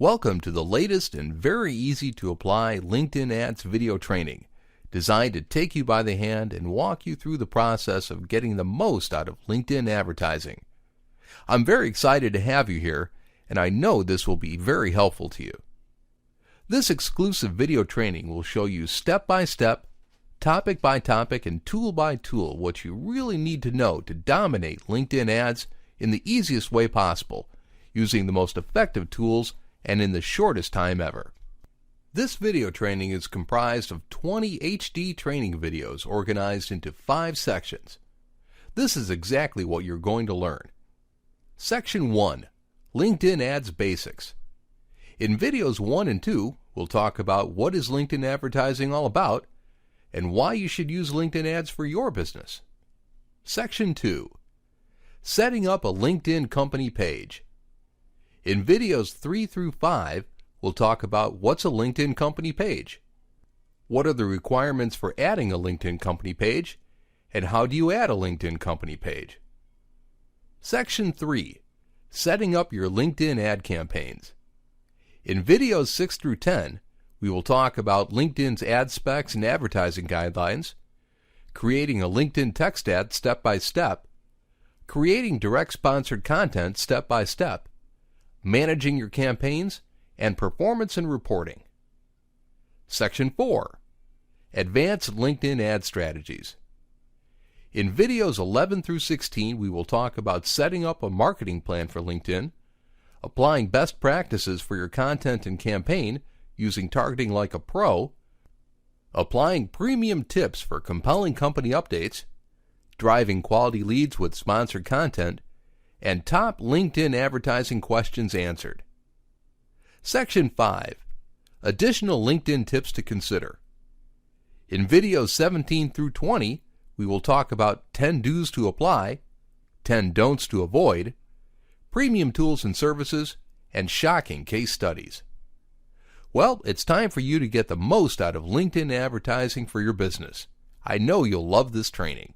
Welcome to the latest and very easy to apply LinkedIn Ads video training, designed to take you by the hand and walk you through the process of getting the most out of LinkedIn advertising. I'm very excited to have you here, and I know this will be very helpful to you. This exclusive video training will show you step by step, topic by topic, and tool by tool what you really need to know to dominate LinkedIn ads in the easiest way possible, using the most effective tools and in the shortest time ever. This video training is comprised of 20 HD training videos organized into 5 sections. This is exactly what you're going to learn. Section 1. LinkedIn Ads Basics. In videos 1 and 2, we'll talk about what is LinkedIn advertising all about and why you should use LinkedIn ads for your business. Section 2. Setting up a LinkedIn company page. In videos 3 through 5, we'll talk about what's a LinkedIn company page, what are the requirements for adding a LinkedIn company page, and how do you add a LinkedIn company page. Section 3. Setting up your LinkedIn ad campaigns. In videos 6 through 10, we will talk about LinkedIn's ad specs and advertising guidelines, creating a LinkedIn text ad step by step, creating direct sponsored content step by step, managing your campaigns, and performance and reporting. Section 4. Advanced LinkedIn ad strategies. In videos 11 through 16, we will talk about setting up a marketing plan for LinkedIn, applying best practices for your content and campaign using targeting like a pro, applying premium tips for compelling company updates, driving quality leads with sponsored content, and top LinkedIn advertising questions answered. Section 5. Additional LinkedIn tips to consider. In videos 17 through 20, we will talk about 10 do's to apply, 10 don'ts to avoid, premium tools and services, and shocking case studies. Well, it's time for you to get the most out of LinkedIn advertising for your business. I know you'll love this training.